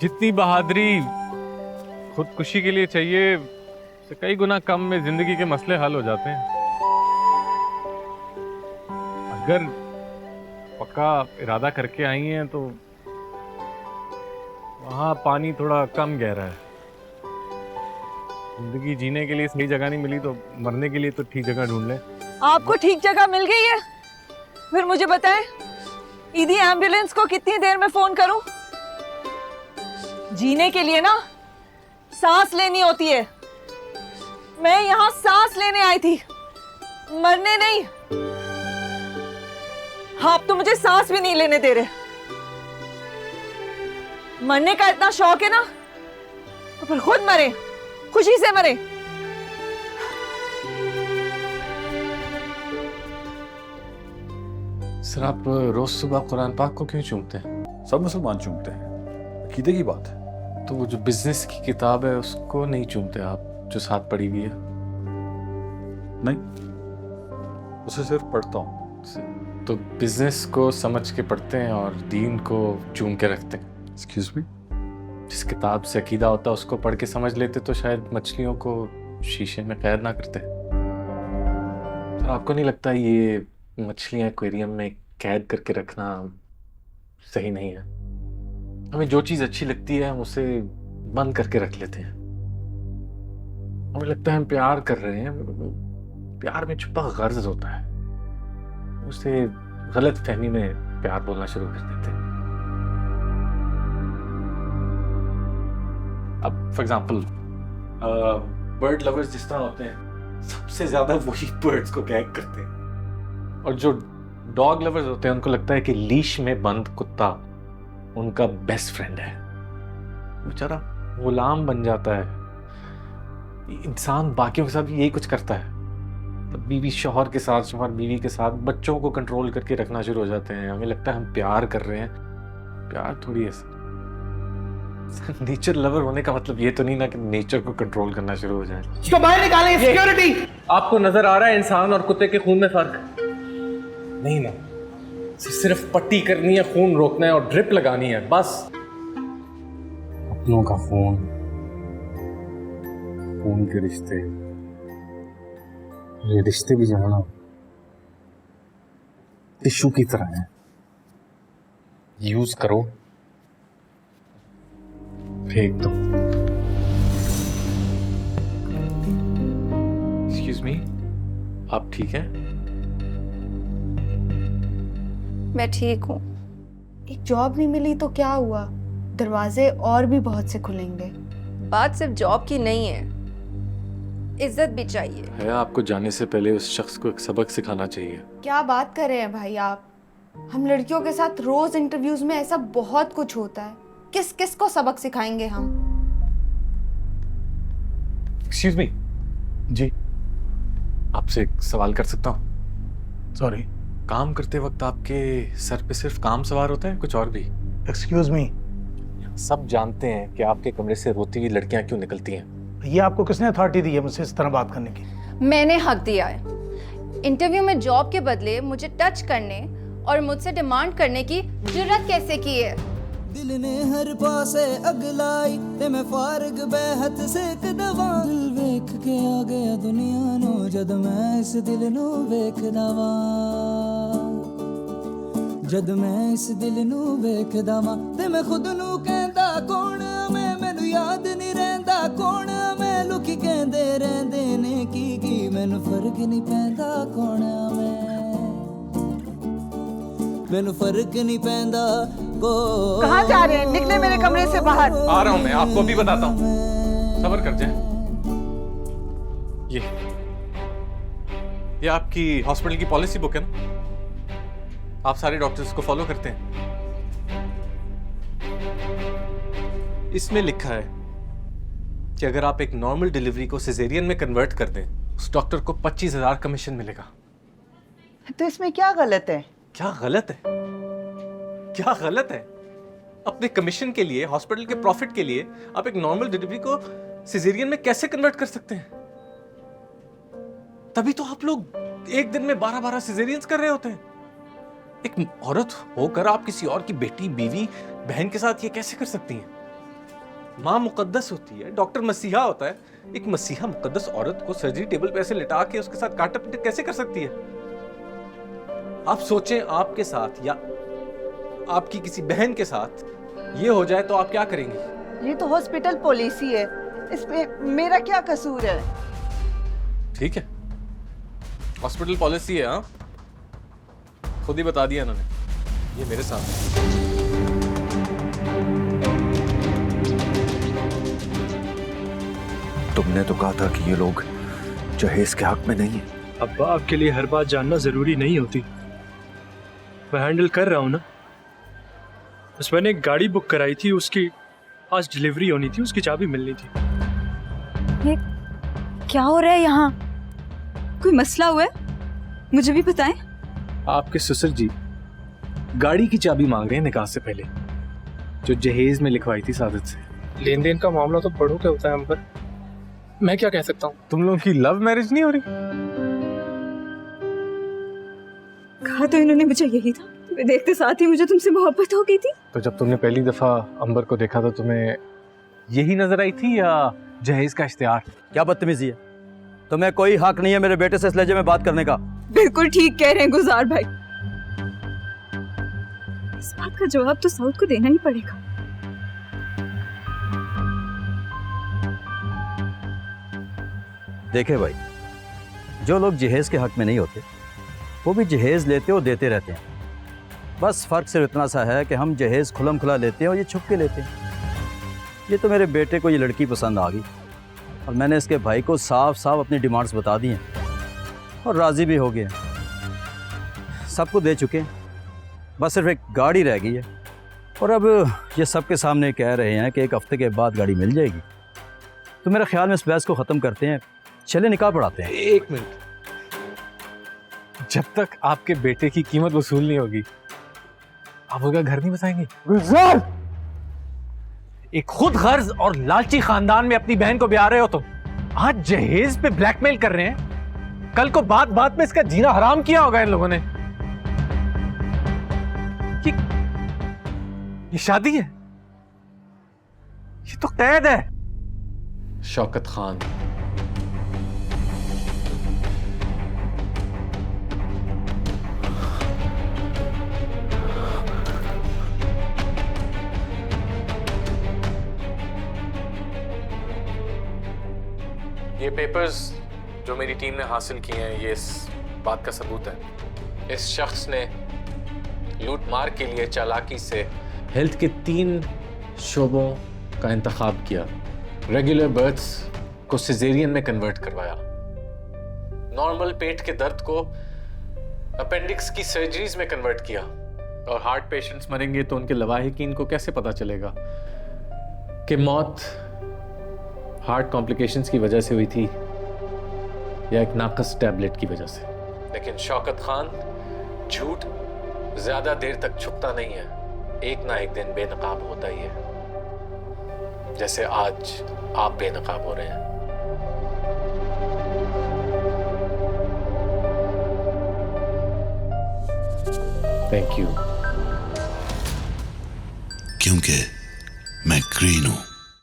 जितनी बहादुरी खुदकुशी के लिए चाहिए उससे कई गुना कम में जिंदगी के मसले हल हो जाते हैं। अगर पक्का इरादा करके आई हैं तो वहां पानी थोड़ा कम गहरा है। जिंदगी जीने के लिए सही जगह नहीं मिली तो मरने के लिए तो ठीक जगह ढूंढ लें। आपको ठीक जगह मिल गई है? फिर मुझे बताएं, ईदी एम्बुलेंस को कितनी देर में फोन करूं? जीने के लिए ना सांस लेनी होती है। मैं यहाँ सांस लेने आई थी, मरने नहीं। आप तो मुझे सांस भी नहीं लेने दे रहे। मरने का इतना शौक है ना तो फिर खुद मरे, खुशी से मरे। सर, आप रोज सुबह कुरान पाक को क्यों चूमते हैं? सब मुसलमान चूमते हैं, अकीदे की बात है। तो वो जो बिजनेस की किताब है उसको नहीं चूमते आप, जो साथ पड़ी हुई है? नहीं, उसे सिर्फ पढ़ता हूँ। तो बिजनेस को समझ के पढ़ते हैं और दीन को चूम के रखते हैं। Excuse me? जिस किताब से अकीदा होता है उसको पढ़ के समझ लेते तो शायद मछलियों को शीशे में कैद ना करते। तो आपको नहीं लगता ये मछलियां एक्वेरियम में कैद करके रखना सही नहीं है? हमें जो चीज़ अच्छी लगती है हम उसे बंद करके रख लेते हैं। हमें लगता है हम प्यार कर रहे हैं, प्यार में छुपा गर्ज होता है, उसे गलत फहमी में प्यार बोलना शुरू कर देते हैं। अब फॉर एग्जाम्पल बर्ड लवर्स जिस तरह होते हैं, सबसे ज्यादा वही बर्ड्स को गैग करते हैं। और जो डॉग लवर्स होते हैं उनको लगता है कि लीश में बंद कुत्ता उनका बेस्ट फ्रेंड है। बेचारा गुलाम बन जाता है। इंसान बाकियों के साथ भी यही कुछ करता है। मतलब बीवी शौहर के साथ, शौहर बीवी के साथ, बच्चों को कंट्रोल करके रखना शुरू हो जाते हैं। हमें लगता है हम प्यार कर रहे हैं, प्यार थोड़ी है। नेचर लवर होने का मतलब ये तो नहीं ना कि नेचर को कंट्रोल करना शुरू हो जाए। इसको बाहर निकालें, सिक्योरिटी। आपको नजर आ रहा है इंसान और कुत्ते के खून में फर्क? नहीं ना, सिर्फ पट्टी करनी है, खून रोकना है और ड्रिप लगानी है, बस। अपनों का खून, खून के रिश्ते, ये रिश्ते भी जो है ना टिश्यू की तरह है। यूज करो, फेंक दो। एक्सक्यूज मी, आप ठीक हैं? मैं ठीक हूँ। एक जॉब नहीं मिली तो क्या हुआ, दरवाजे और भी बहुत से खुलेंगे। बात सिर्फ जॉब की नहीं है, इज्जत भी चाहिए। है, आपको जाने से पहले उस शख्स को एक सबक सिखाना चाहिए। क्या बात कर रहे हैं भाई आप? हम लड़कियों के साथ रोज इंटरव्यूज में ऐसा बहुत कुछ होता है, किस किस को सबक सिखाएंगे हम? एक्सक्यूज मी जी, आपसे एक सवाल कर सकता हूँ? सॉरी, काम करते वक्त आपके सर पे सिर्फ काम सवार होता है, कुछ और भी? Excuse me. सब जानते हैं कि आपके कमरे से रोती हुई लड़कियां क्यों निकलती हैं। ये आपको किसने अथॉरिटी दी है मुझसे इस तरह बात करने की? मैंने हक दिया है। इंटरव्यू में जॉब के बदले मुझे टच करने और मुझसे डिमांड करने की जुर्रत कैसे की है? दिल ने हर पासे अगलाई ते मैं फारग बेहद से एक दवा दिल वेख के आ गया दुनिया नो जद मैं इस दिल नो वेखदा वां, जद मैं इस दिल नो वेखदा वां ते मैं खुद नू कहंदा कौन मैं, मैनू याद नहीं रहंदा कौन मैं, लुकी कहंदे रहंदे ने की मैनू फर्क नहीं पैंदा कौन मैनू फर्क नहीं पैंदा को। कहाँ जा रहे हैं? निकले मेरे कमरे से बाहर। आ रहा हूं मैं, आपको भी बताता हूँ, सब्र कर जाए। ये आपकी हॉस्पिटल की पॉलिसी बुक है ना? आप सारे डॉक्टर्स को फॉलो करते हैं। इसमें लिखा है कि अगर आप एक नॉर्मल डिलीवरी को सिजेरियन में कन्वर्ट कर दें, उस डॉक्टर को 25,000 कमीशन मिलेगा। तो इसमें क्या गलत है? क्या गलत है? क्या गलत है? अपने कमीशन के लिए, हॉस्पिटल के प्रॉफिट के लिए आप एक नॉर्मल डिलीवरी को सिजेरियन में कैसे कन्वर्ट कर सकते हैं? तभी तो आप लोग एक दिन में 12-12 सिजेरियंस कर रहे होते हैं। एक औरत होकर आप किसी और की बेटी, बीवी, बहन के साथ ये कैसे कर सकती हैं? माँ मुकद्दस होती है, डॉक्टर मसीहा होता है। एक मसीहा मुकद्दस औरत को सर्जरी टेबल पे ऐसे लिटा के उसके साथ काटा पीटा कैसे कर सकती है? आप सोचें, आपके साथ या आपकी किसी बहन के साथ ये हो जाए तो आप क्या करेंगी? ये तो हॉस्पिटल पॉलिसी है, इसमें मेरा क्या कसूर है? ठीक है, हॉस्पिटल पॉलिसी है। हाँ, खुद ही बता दिया इन्होंने, ये मेरे सामने। तुमने तो कहा था कि ये लोग जहेज के हक में नहीं है। अब्बा, आपके लिए हर बात जानना जरूरी नहीं होती। मैं हैंडल कर रहा हूँ ना। बस मैंने एक गाड़ी बुक कराई थी, उसकी आज डिलीवरी होनी थी, उसकी चाबी मिलनी थी। ये क्या हो रहा है यहाँ? कोई मसला हुआ है? मुझे भी बताएं। आपके ससुर जी गाड़ी की चाबी मांग रहे हैं निकाह से पहले, जो जहेज में लिखवाई थी सादत से। लेन देन का मामला तो बड़ों का होता है हम पर, मैं क्या कह सकता हूँ। तुम लोगों की लव मैरिज नहीं हो रही? कहा तो इन्होंने मुझे यही था, तुम्हें देखते साथ ही मुझे तुमसे मोहब्बत हो गई थी। तो जब तुमने पहली दफा अंबर को देखा तो तुम्हें यही नजर आई थी या जहेज का इश्तिहार? क्या बदतमीजी है? तुम्हें कोई हक नहीं है मेरे बेटे से इस लहजे में बात करने का। बिल्कुल ठीक कह रहे हैं गुजार भाई। इस बात का जवाब तो साउथ को देना ही पड़ेगा। देखे भाई, जो लोग जहेज के हक में नहीं होते वो भी जहेज लेते और देते रहते हैं। बस फर्क सिर्फ इतना सा है कि हम जहेज खुलम खुला लेते हैं और ये छुप के लेते हैं। ये तो मेरे बेटे को ये लड़की पसंद आ गई और मैंने इसके भाई को साफ साफ अपनी डिमांड्स बता दी हैं और राज़ी भी हो गए। सबको दे चुके हैं, बस सिर्फ एक गाड़ी रह गई है। और अब ये सबके सामने कह रहे हैं कि एक हफ्ते के बाद गाड़ी मिल जाएगी। तो मेरे ख्याल में इस बहस को ख़त्म करते हैं, चले निकाह पढ़ाते हैं। एक मिनट, जब तक आपके बेटे की कीमत वसूल नहीं होगी आप उसका घर नहीं बसाएंगे? गुलजार, एक खुद गर्ज और लालची खानदान में अपनी बहन को ब्याह रहे हो तुम। आज जहेज पे ब्लैकमेल कर रहे हैं, कल को बात बात में इसका जीना हराम किया होगा इन लोगों ने। ये शादी है, ये तो कैद है। शौकत खान, ये पेपर्स जो मेरी टीम ने हासिल किए हैं ये इस बात का सबूत है। इस शख्स ने लूट मार के लिए चालाकी से हेल्थ के 3 शोबों का इंतखाब किया। रेगुलर बर्थ्स को सिजेरियन में कन्वर्ट करवाया, नॉर्मल पेट के दर्द को अपेंडिक्स की सर्जरीज में कन्वर्ट किया। और हार्ट पेशेंट्स मरेंगे तो उनके लवाहिकीन को कैसे पता चलेगा कि मौत हार्ट कॉम्प्लिकेशंस की वजह से हुई थी या एक नाकस टैबलेट की वजह से। लेकिन शौकत खान झूठ ज्यादा देर तक छुपता नहीं है, एक ना एक दिन बेनकाब होता ही है, जैसे आज आप बेनकाब हो रहे हैं। Thank you. क्योंकि मैं ग्रीन हूं।